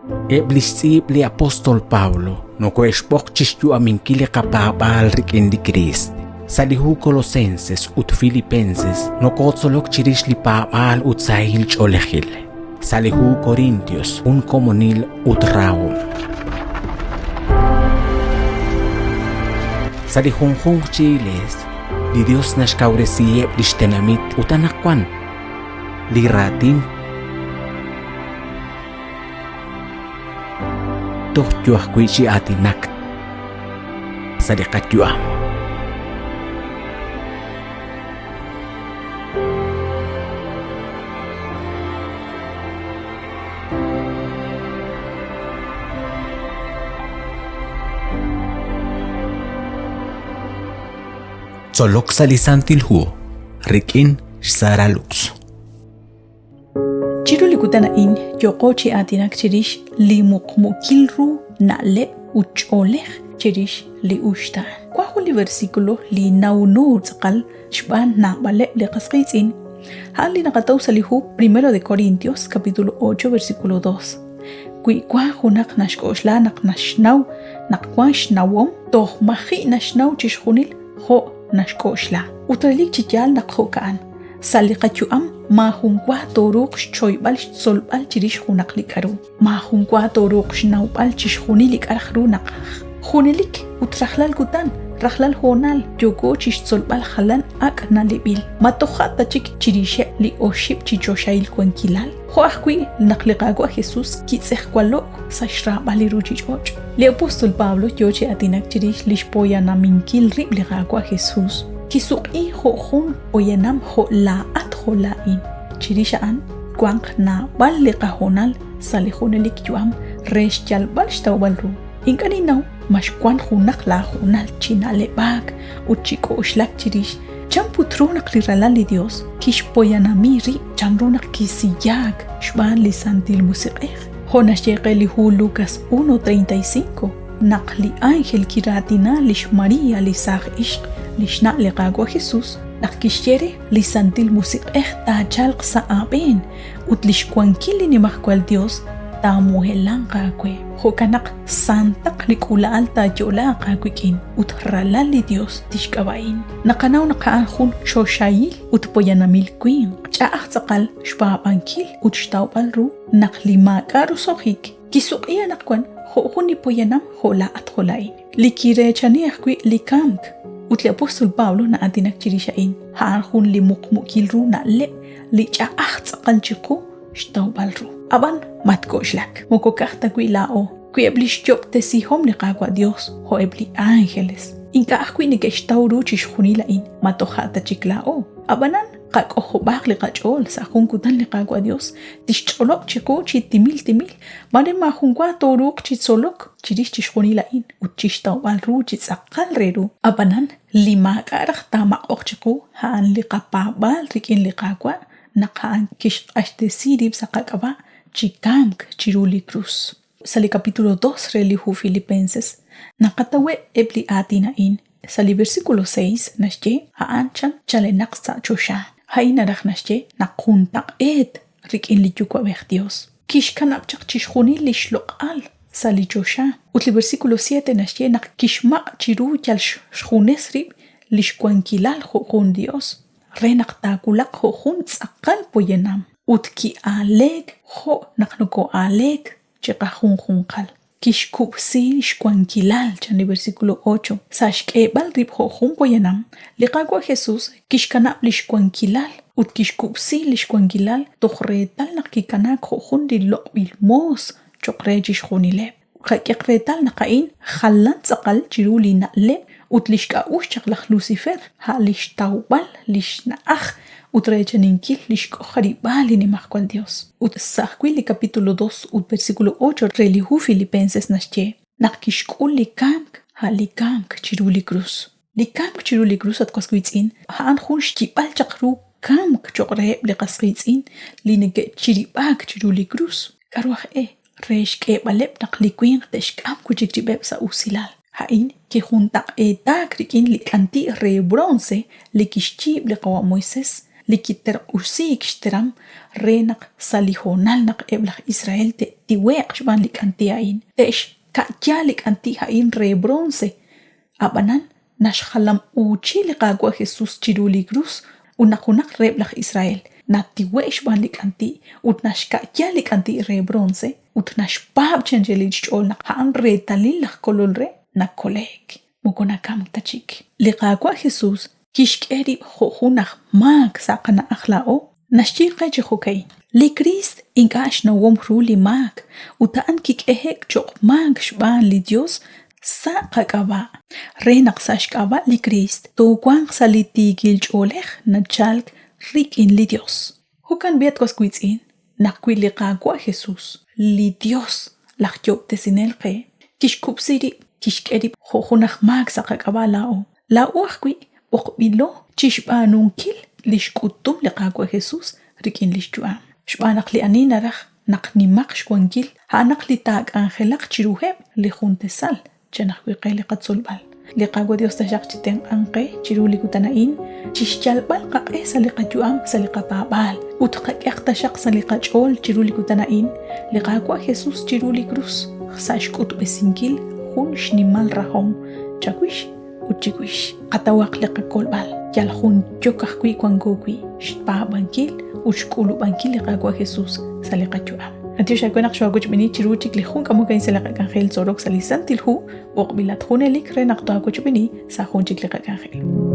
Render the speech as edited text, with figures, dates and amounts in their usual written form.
Eblisib li apostol Pablo, no coexpochis yu aminkile kapabal rikindi Christ. Salihu Colosenses ut Filipenses, no kotzolok chirish li pabal ut sahil cholehil. Salihu Corintios, un comunil ut raum. Salihunjung chiles, li Dios nashkauresiye lishtenamit utanakwan, li ratin tohjuah kuichi atinak sadikatjuam. Solok salisantilhu rikin saralux. Chiru likutana in yokochi atinak chirish li mukmukilru nale ucholeh chirish li ushta. Kwahu li versículo li naunu tzakal shban na bale li qasqitzin. Hali nakataw salihu 1 de Corintios capítulo 8 versículo 2. Kwahu nak nashkoshla nak nashnaw nak kwashnawom toh mahi nashnaw chishkhunil ho nashkoshla. Utralik chikyal nakhokaan. Salikatjuam mahungwa toruk choybal solbal chirish hunaklikaro. Mahungwa toruk naubal chishhunilik arhrunak. Hunilik utrahlal gutan. Rahlal honal yogo chish solbal halan ak nalibil. Matohata chik chirishe li oship chichoshail kwankilal. Joahkui naklikagwa Jesus kitzehkwalo sashra baliru chichoch. Le apostol Pablo yoche atinak chirish lishpoya naminkil rib ligagwa Jesus. Kisuki ho oyenam ho la at ho lain. Chirishaan kwang na bal liqahonal salihonelik yuam reshjal bal shtawbalru. Inkaninaw mashkwan hunak la honal chinale bag uchiko shlak chirish. Champutrunak liralali Dios kishpoyanamiri chanrunak kisiyag shban lisantil musiqeh. Honashyeqe lihu Lucas 1:35. Nakli ángel kiratina lish María lisag ishq lishna liqagwa Jesus nakishyere lisantil musiqeh tajal qsaaben utlishkwankili ni mahkwal Dios tamuhelan qakwe hokanak santak likula alta jola qakwikin utralali Dios tishkabain nakanaw naqaan khun shoshayil utpoyanamil queen cha'aq tsaqal shpabankil utchtawbalru naklima karu sohik kisuqiya nakwan khuni poyanam hola atkholain likire chani akwi likamk utli apostol Pablo na atinak chirishain haarhun li mukmukilru na le li cha'aq tsaqal chiqu shtawbalru aban matkoshlak mokokahta kwi lao kwi eblish chopte si hom liqagwa Dios ho ebli ángeles inka akwi ni keshtawru chishkhunila in matohata chiklao abanan qak ojo baq liqachol sa junkutan liqagwa Dios tishcholok chiqu chitimil mare ma junkwa toruk chitsolok chirish chishkhunila in uchishtawbalru chitsaqal reru abanan lima qaraq tama oqchiqu han liqapabal rikin liqagwa naqan kish ashtesirib saqaqaba chikamk chiruli cruz. Sali capítulo 2 relihu Filipenses naqatawe ebli atina in sali versículo 6 nashje haanchan chale naqsa chosha haina rakh nashje naquntak et rikin lichukwa beh Dios kishkanap chaq chishkhuni lishloqal sali chosha utli versículo 7 nashje naq kishma chiru chal shkhunesrib lishkwankilal khun Dios renaqtakulaq khun tsaqal poyenam utki aleg ho naqnuko aleg chiqahun qal kishkup si shkwankilal chani versículo 8 sashkebal rib ho poyenam liqagwa Jesus kishkanap lishkwankilal ut kishkup si lishkwankilal tokhretal naqkikanak khun diloqbil mos choqrejish khunile qaqretal naqain khallan tsaqal chiruli nale utlishka ushchaqlaq Lucifer halish tawbal lishnaaj utrechaninkil lishko haribali ni mahkwal Dios utsahkwili capítulo 2 ut versículo 8 relihu Filipenses nashche naqkishkul likamk halikamk chiruli cruz likamk chiruli cruz atqasquitzin han khun shtibal chaqru kamk choqre liqasquitzin linege chiribak chiruli cruz karwaj reshke baleb naqliquin teshkam kuchikchibeb sa usilal hain que junta etak rikin li kanti re bronce li kishchib li qawa Moises li kiter usik shteram renak salihonal nak eblach Israel te tiweq shban likanti hain tesh ka'ya likanti hain re bronce abanan nash khalam uchi liqagwa Jesus chiruli cruz unakunak reblach Israel natiweq shban likanti utnash ka'ya likanti re bronce utnash pab chenjelich olna han re talilach kololre nakolek mukonakam tachik liqagwa Jesus kishkeri khunakh mak saqana akhlao nashtiqa chukay li Christ inkash no wom ruli mak utaan kik ehek chok mak shban li Dios saqa kaba renak sash kaba li Christ to kwang saliti gilj olech nachalk rik in li Dios hukan biet koskuitzin nakwi li qagwa Jesus li Dios lachjob tesinel qe kishkupsiri kishkeri khunakh mak saqa kaba lao la ukhwi uqbilo chishbanunkil lishkutum liqagwa Jesus rikin lishtua shbanaq li anina rakh naqnimaq shwankil hanaq li tag angelaq chiruheb li juntesal chanaqwi qeli qatsolbal liqagwa Dios tashaq chiten anqe chiruli kutanain chishchalbal qaqe saliqajuam saliqapabal utqaqaq tashaq saliqachol chiruli kutanain liqagwa Jesus chiruli cruz sashkut besinkil hunsh nimal rahom chakwish uchikwish qatawaq liqakolbal yalhun chokaqwi kwangokwi shpabankil ushkulu bankil liqagwa Jesus saliqachuam Antio shakwenaq shwaguch bini chiruchik lihun kamukain salaqakangel zorok salisantil hu uqbilat hunelik renaq toakuch bini sa hunchik liqakangel